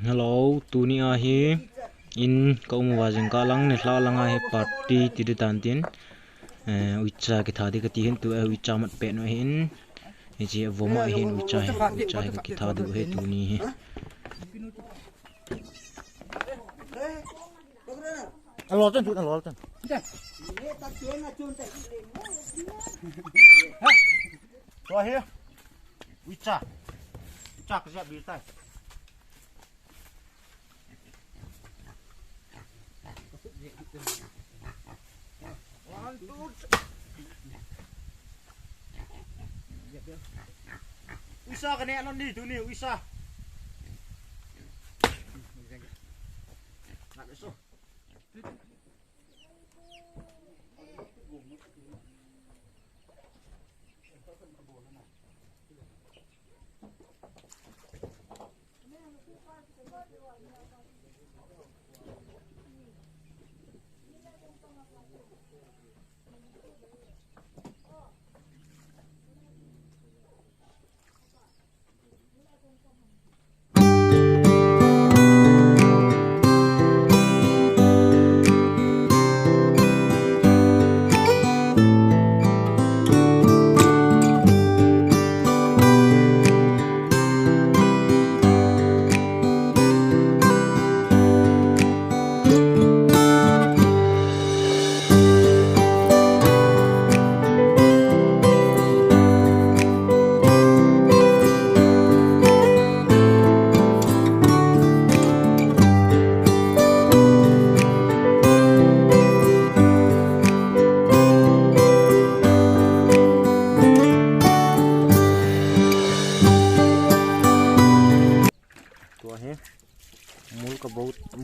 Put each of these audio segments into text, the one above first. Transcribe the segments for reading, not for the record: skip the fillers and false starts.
Hello, tuni ahi in kau mawajeng kalang ne hla langa he party ti de tantin uicha ke thadi ka ti hin tu uicha mat pe no hin he chi voma hin uicha he ka ki thadu he tuni he alo chân chút alo chân rồi here uicha uicha cái gì vậy Uisa cái này nó đi từ nhiều Uisa. Lại đấy số.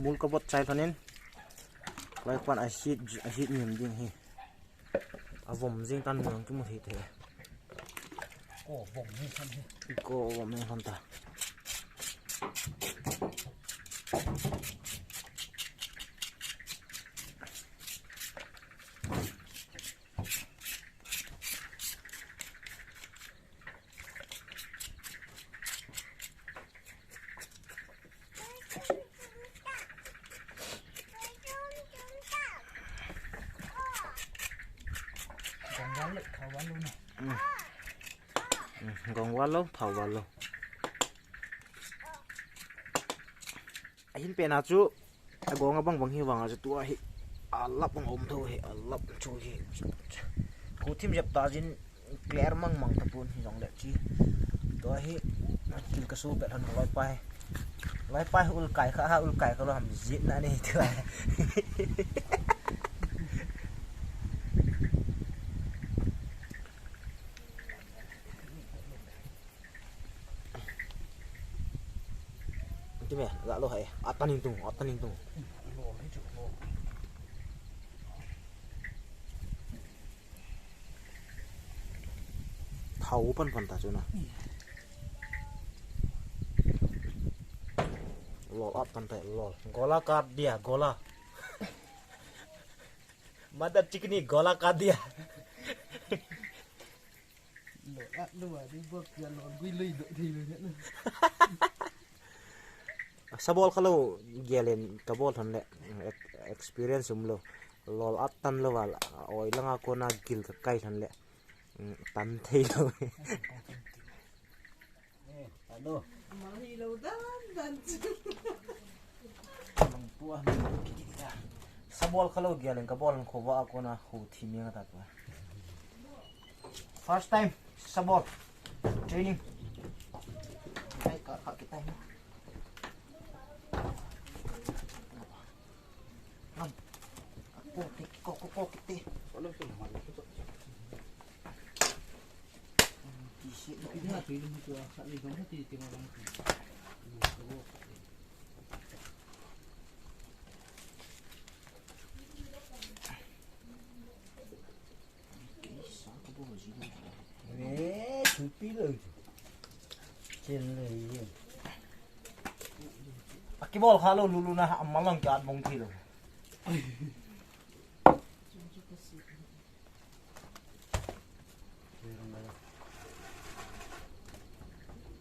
Mul ka bot chai thanin lai kwan acid nyam ding hi avom jing tan mong ki mu hi the ko vom me han ta gong wa lo thau wa lo ahin pe na chu agong abang bang hi wanga chu tu hi alap bang om tho he alap chu hi ku thim jap ta jin clear mang mang ta pun hi jong le chi to hi kil ka su pe han loi pai ul kai kha ha ul kai ka lo ham jit na ni tu Cuma gak lo hai atan itu tahu pan ta cuna lol atan teh lol gola kad dia gola madat cikini gola kad dia lol di buat dia lol gue lei dok di lu net sabol kalau gelen kabol han le experience lo lol atan lo wal oi langa ko na gil ka kai han le tan thei lo alo mari lo dan puah sabol kalau gelen kabol ko wa ko na hu thimi nga ta first time sabol training kai ka kita ni kok kita kalau tu mana tu isi dia film itu asal ni kamu ti tengok orang tu kisah kau boleh jadi cupi lah cile akibol kalau lulu na amalang kat mungkin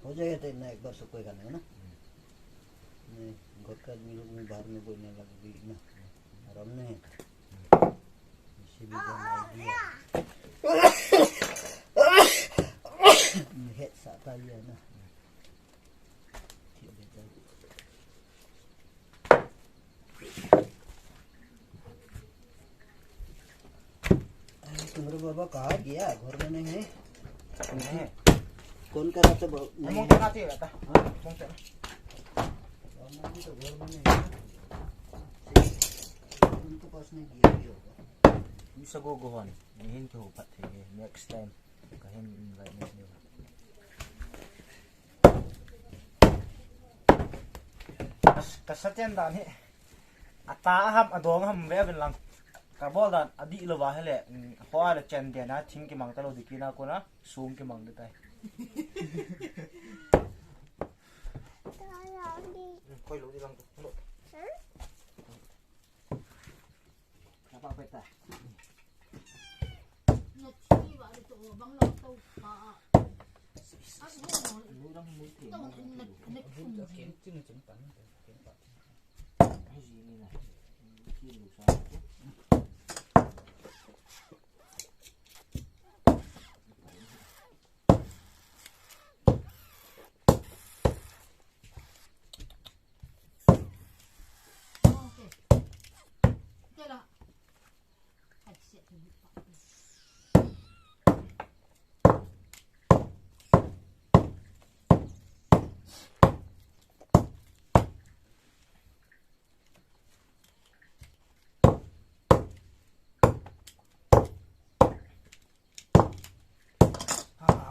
हो जाएगा तो ना एक बार सुकोई करने ना नहीं Korka minum bar में बोलने लग गई ना आराम नहीं इसी भी idea head साता ये ना तुम्हारे बाबा कहाँ गया घर में नहीं है कौन कर रहा था नहीं आती है बेटा कौन सा मम्मी तो घर में नहीं है उनके पास नहीं गया भी होगा bisa gogohan nihin ko pat he next time kahin invite ni kasatyan dan he ata ham adong ham ve ben lang karbol dan adi lo wa hele hoa le chen de na thing ki mang ta lo dikina ko na sum ki mang de tai khoi lo di lang lo apa peta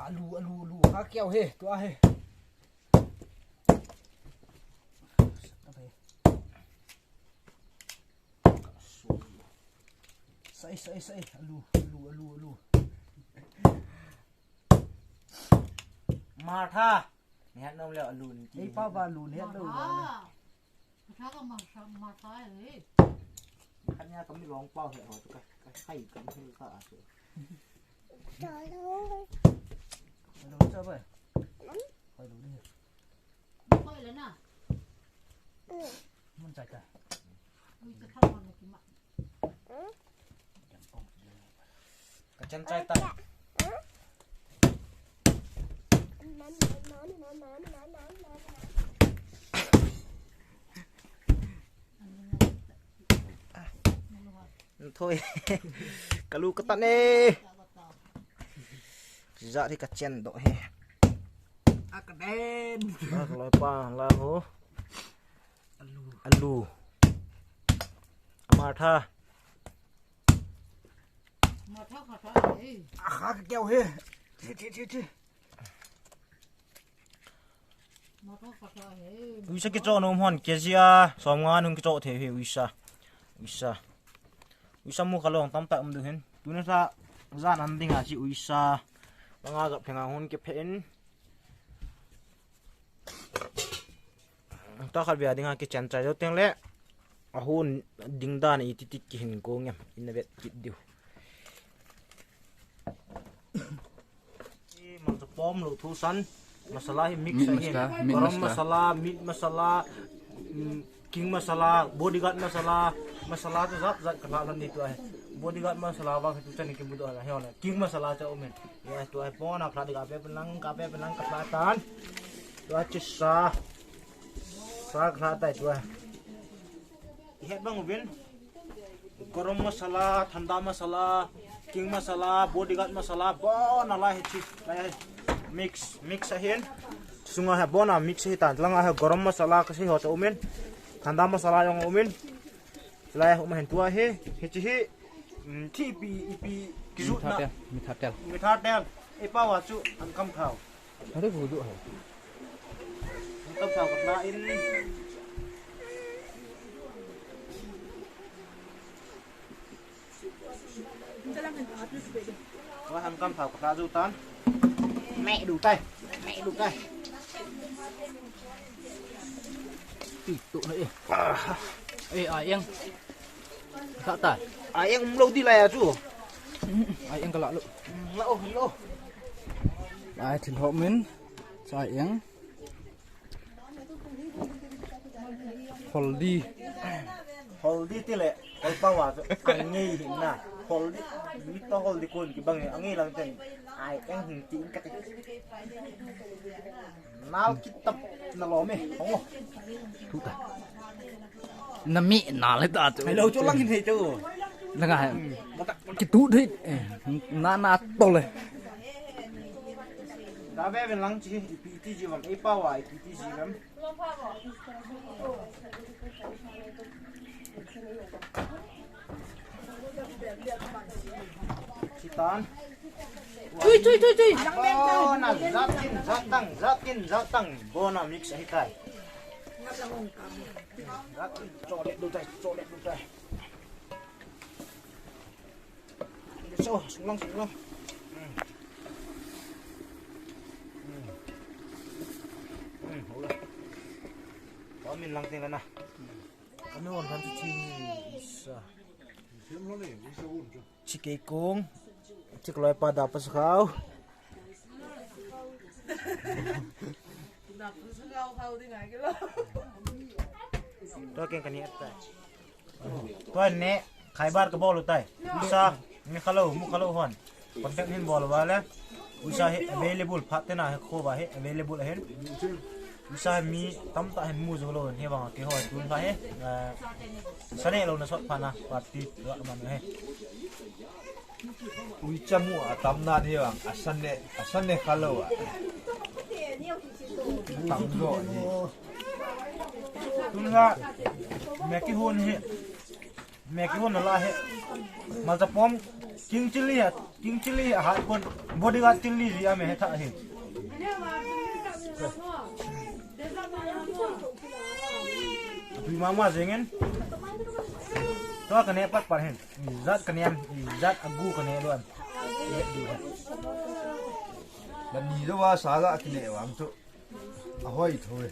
alu ha keo he to he sai alu ma tha nè nông lẹo alu ei pa ba alu nè đâu rồiถ้าก็มาท้ายเลย anh nha có mấy lon bao hệ hỏi cái hay cầm hay cả rồi trời ơi alu sao vậy alu đi ค่อยแล้วนะ มันใจใจ มีจะทำมันกินมั้ย cái chân trai tay thôi cả lu cái tận đi dạ thì cả chen độ he akadem loài pa là hố alu mà tha มาท้าขาท้ายเลย khá cái keo he chi มาท้าขาท้ายเลย วิชากิจโจนมฮอนเกจิอาสอมงานนุ่งกิจโจเทวิวิชามุขลองตั้มแต่ดูเห็นดูนะซะจานอันดิ้งอาชีวิชาบางอากับเพงาฮอนเก็บเพนตาขัดเบียดิ้งอากิจันใจเจ้าเตียงเละอาฮอนดิ้งด้านอีติดกินโกงยังอินเวทกิดดิวมันจะป้อมหรือทุสันmasalah mix aja garam masalah meat masalah king masalah bodyguard masalah tu zat kenalan itu eh bodyguard masalah wang itu cani kebudu lah ya na king masalah cak umen ya tu eh pon nak di kafe penang keselatan tu sah kelatan itu eh lihat bang uben garam masalah thanda masalah king masalah bodyguard masalah bon lah itu mix ahin sunga ha bona mix hi tan lang ha garam masala kasi ho to umen thanda masala yang umen lai ho men tua he chi hi thi pi kizu na mitha tel e pa wa chu an kam thau ada budu ha kam thau ka na in wa han kam thau ka du tan mẹ đủ tay tụ nữa ê ayang tak tak ayang lâu đi lại à chú ayang kalau lu lỗ ai thì họ mình ayang holdi holdi tile ol pawa angi hinna holdi mito holdi kun ki bang angi lang ten ai ang hin tin ka nal kitab na lo me oh thu ta nami na le ta ai lo cho lang hin he chu là ngài cái tú đấy na toเลย da ve ben lang chi pt ji vam e pawa pt ji vam Citan. Chui. Bona zatin. Bona mix hitai. Zatin colet dutai. So, sulang. Udah. Pamin lang tinggal na. Ano on kan ci isa. Cike kung cik loy pada apa sekau. Tuh kani eta. Tuan ne khaybar ke bolu tai. Bisa mi kalau mu kalau hon. Kontak nin bolu wala. Bisa available patena he ko ba he available hen. Bisa mi tam ta hen mu zo lo he bang ke ho tun ba he. Sane lo na sot pana party lo man he. Uicamu atamna dia bang asan ne kalau tamgo ni Tun ga meki hon la he. Mal ta pom king chili ha kon bodyguard chili ya me he tha he. Tui mama zengen. Toa kene pat par hen. Zat kene agu kene luan. Ye du. dan ni do wa saga kine wang tu ahoi thôi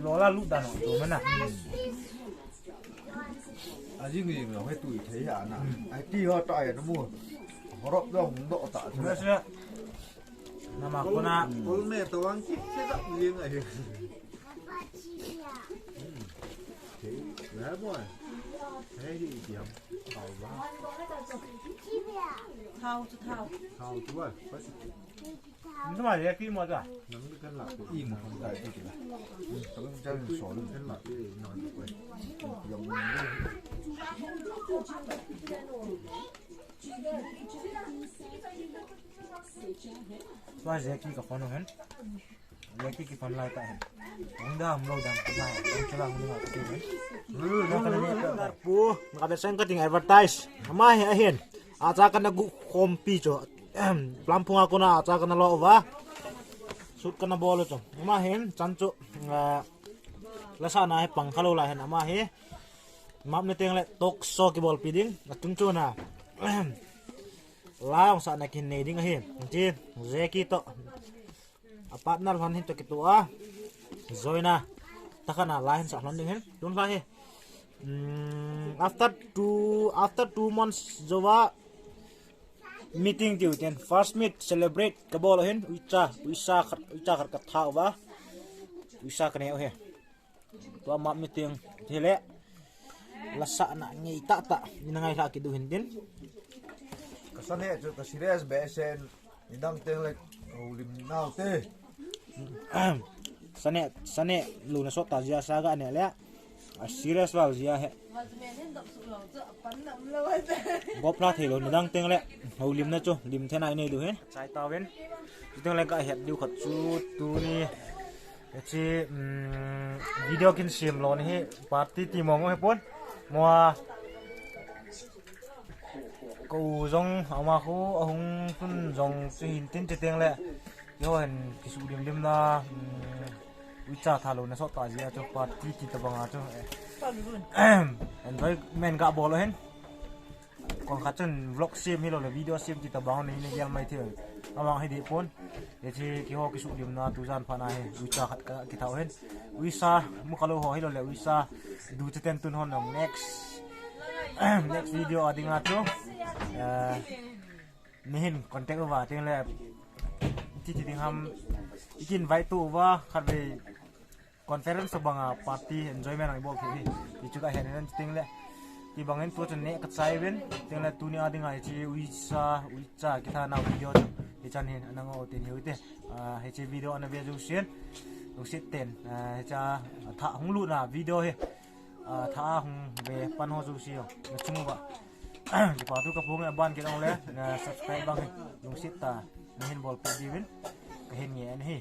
Lola lu dan tu mana. aji ngi ngo he tu thấy à na ai ti ho tai nó mua horop dong do ta Biasa nama aku na ul me to wang ki se da lieng ai Đấy rồi. Thế thì điểm tàu ba. Thao. Tàu chú ơi. itu mah ya ki mo ta. Nắm cái cân lạc của im không tại cái gì. Tao cũng chơi sổ luôn cân lạc cái nồi của quay. Dùng Tuah Zeki ke phone kan. Zeki ke phone lai ta hen. Dah mlo dam mai. Ông celang ni mak ke kan. Pu, ngada sen ka ting advertise. Ama he hen. Acha kana gu kompi cho. Lampung aku na acha kana lo wa. Sut kana bolo cho. Ama hen chancho lasana he pangkhalo la hen ama he. Map ni teng le tok so ki bol piding. Atung chu na. Lang sa nakin neding ahin. Nanti Zeki to partner han hin to kitua. Zoina takana lain sa landing hen. Dun la he. After 2 months Jova meeting tiu ten first meet celebrate kabol hen uisa khat ka tha wa. Uisa kane he. Tua map meeting thile lasa na ngai ta ninangai la ki du hin din. Kesan ya tu kesirias besen indang teng lek ulim nau te. Sane lu na so ta jia saga ne le a serious wal jia he gopla thelo ni dang teng le holim na chu lim thena nei du hen chai ta wen teng le ka het diu khat chu tu ni chi video kin sim lo ni he party ti mong he pon mo cô zong ama khu ahung tun zong sin tin te teng le yo hen kisu lim na ucha thalo na so ta ji cho party ti ta banga cho and vai men ga bolo hen kon khatun vlog sim hi lo le video sim ti ta bang ni ne yal mai the awang hi di pon ye chi ki ho kisu lim na tu jan phana he ucha khat ka ki thau hen uisa mu kalo ho hi lo le uisa du te ten tun hon next video adinga cho nihin contact wa teng le ti ding ham ikin vai tu wa khat ve conference banga party enjoyment ai bol thi ti chu ka hen nan ting le ti bangen to chen ne ka chai wen ting le tu ni ading ai chi uicha ki tha na video chu ti chan hin anang o tin hiu te he chi video na ve ju sien lu sit ten cha tha hung lu na video he tha hung ve pan ho ju sio na chung ba ji pa tu ka phung ban ki ong le subscribe bang lu sit ta hin bol pe di win ka hen nge an hi